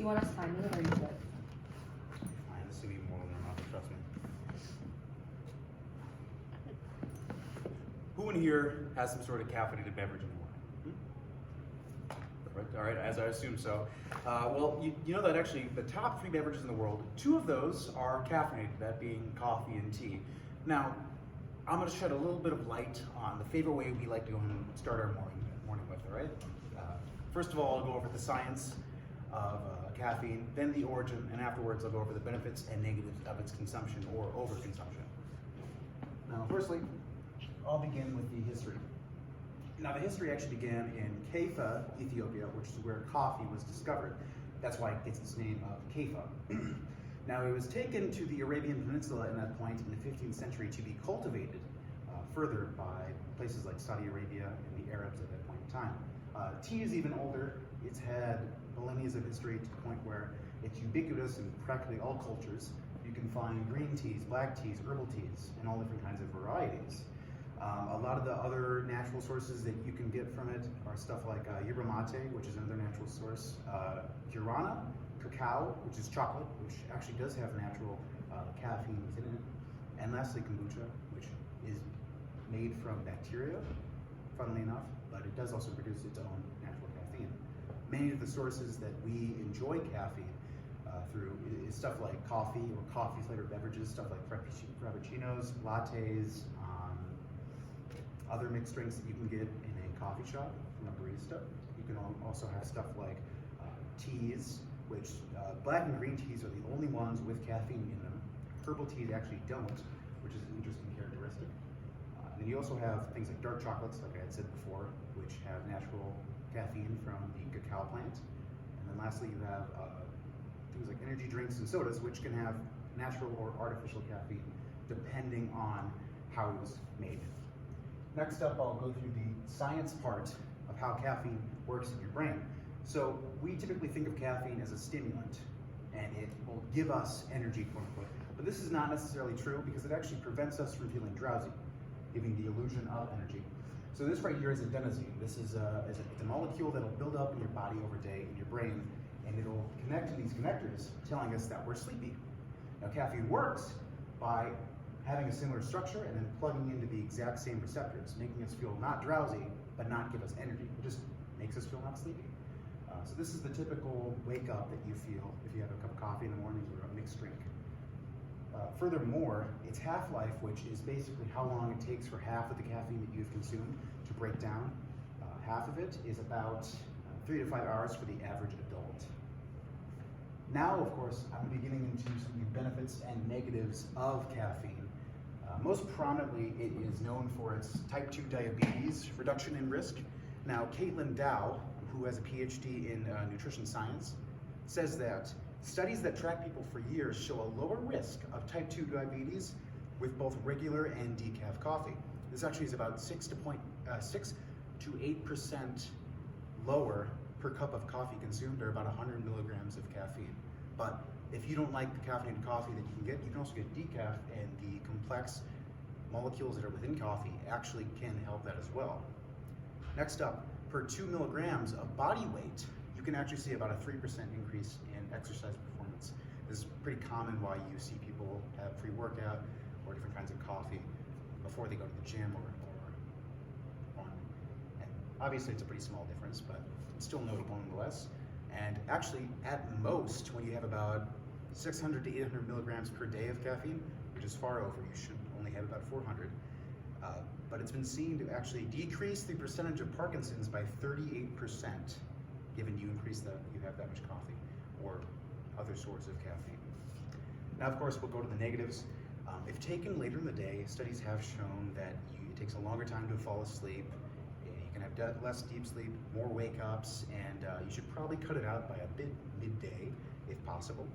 want us timing it or you good? Fine, this will be more than enough, trust me. Who in here has some sort of caffeinated beverage in the morning? Perfect. All right, as I assume so. Well, you know that actually the top 3 beverages in the world, 2 of those are caffeinated, that being coffee and tea. Now, I'm going to shed a little bit of light on the favorite way we like to go and start our morning with, all right? First of all, I'll go over the science of caffeine, then the origin, and afterwards I'll go over the benefits and negatives of its consumption or overconsumption. Now, firstly, I'll begin with the history. Now, the history actually began in Kaffa, Ethiopia, which is where coffee was discovered. That's why it gets its name of Kaffa. Now, it was taken to the Arabian Peninsula in that point in the 15th century to be cultivated further by places like Saudi Arabia and the Arabs at that point in time. Tea is even older. It's had millennia of history to the point where it's ubiquitous in practically all cultures. You can find green teas, black teas, herbal teas, and all different kinds of varieties. A lot of the other natural sources that you can get from it are stuff like yerba mate, which is another natural source, guarana, cacao, which is chocolate, which actually does have natural caffeine within it, and lastly kombucha, which is made from bacteria, funnily enough, but it does also produce its own natural caffeine. Many of the sources that we enjoy caffeine through is stuff like coffee or coffee-flavored beverages, stuff like frappuccinos, lattes, other mixed drinks that you can get in a coffee shop from a barista. You can also have stuff like teas, which black and green teas are the only ones with caffeine in them. Herbal teas actually don't, which is an interesting characteristic. And then you also have things like dark chocolates, like I had said before, which have natural caffeine from the cacao plant. And then lastly, you have things like energy drinks and sodas, which can have natural or artificial caffeine, depending on how it was made. Next up, I'll go through the science part of how caffeine works in your brain. So we typically think of caffeine as a stimulant, and it will give us energy, quote unquote. But this is not necessarily true because it actually prevents us from feeling drowsy, giving the illusion of energy. So this right here is adenosine. This is it's a molecule that'll build up in your body over day in your brain, and it'll connect to these connectors, telling us that we're sleepy. Now, caffeine works by having a similar structure and then plugging into the exact same receptors, making us feel not drowsy, but not give us energy. It just makes us feel not sleepy. So this is the typical wake up that you feel if you have a cup of coffee in the morning or a mixed drink. Furthermore, its half-life, which is basically how long it takes for half of the caffeine that you've consumed to break down, half of it is about 3 to 5 hours for the average adult. Now, of course, I'm beginning into some of the benefits and negatives of caffeine. Most prominently, it is known for its type 2 diabetes reduction in risk. Now, Caitlin Dow, who has a PhD in nutrition science, says that studies that track people for years show a lower risk of type 2 diabetes with both regular and decaf coffee. This actually is about 6 to 8% lower per cup of coffee consumed, or about 100 milligrams of caffeine. But if you don't like the caffeinated coffee that you can get, you can also get decaf, and the complex molecules that are within coffee actually can help that as well. Next up, per 2 milligrams of body weight, you can actually see about a 3% increase in exercise performance. This is pretty common why you see people have pre-workout or different kinds of coffee before they go to the gym or on. And obviously it's a pretty small difference, but it's still notable nonetheless. And actually, at most, when you have about 600 to 800 milligrams per day of caffeine, which is far over, you should only have about 400. But it's been seen to actually decrease the percentage of Parkinson's by 38%, given you have that much coffee or other source of caffeine. Now, of course, we'll go to the negatives. If taken later in the day, studies have shown that it takes a longer time to fall asleep. You can have less deep sleep, more wake-ups, and you should probably cut it out by a bit midday, if possible.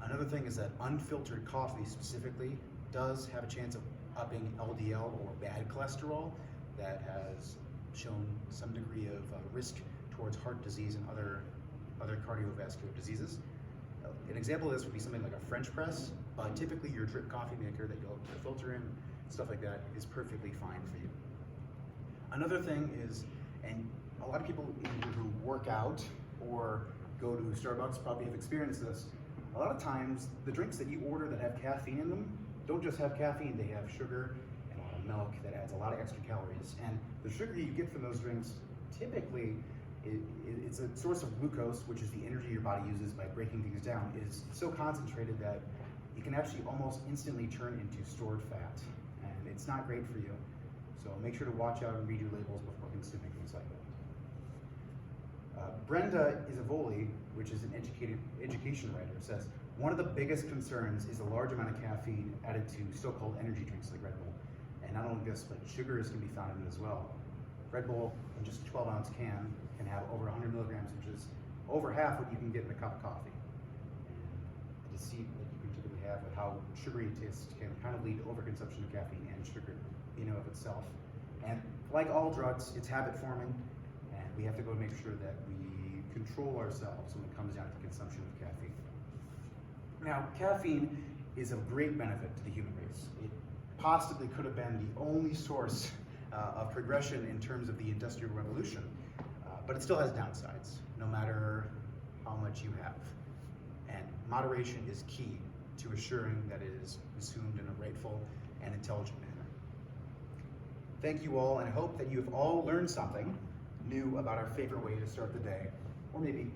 Another thing is that unfiltered coffee specifically does have a chance of upping LDL or bad cholesterol that has shown some degree of risk towards heart disease and other cardiovascular diseases. An example of this would be something like a French press. Typically your drip coffee maker that you'll put a filter in, stuff like that, is perfectly fine for you. Another thing is, and a lot of people either who work out or go to Starbucks probably have experienced this. A lot of times, the drinks that you order that have caffeine in them don't just have caffeine, they have sugar and a lot of milk that adds a lot of extra calories. And the sugar you get from those drinks, typically, it's a source of glucose, which is the energy your body uses by breaking things down, is so concentrated that it can actually almost instantly turn into stored fat. And it's not great for you. So make sure to watch out and read your labels before consuming things like that. Brenda Isavoli, which is an education writer, says, one of the biggest concerns is the large amount of caffeine added to so-called energy drinks like Red Bull. And not only this, but sugars can be found in it as well. Red Bull, in just a 12-ounce can have over 100 milligrams, which is over half what you can get in a cup of coffee. And the deceit that you can typically have with how sugary it tastes can kind of lead to overconsumption of caffeine and sugar in and of itself. And like all drugs, it's habit forming, and we have to go make sure that we control ourselves when it comes down to consumption of caffeine. Now, caffeine is of great benefit to the human race. It possibly could have been the only source of progression in terms of the Industrial Revolution, but it still has downsides, no matter how much you have. And moderation is key to assuring that it is consumed in a rightful and intelligent manner. Thank you all, and I hope that you have all learned something new about our favorite way to start the day, or maybe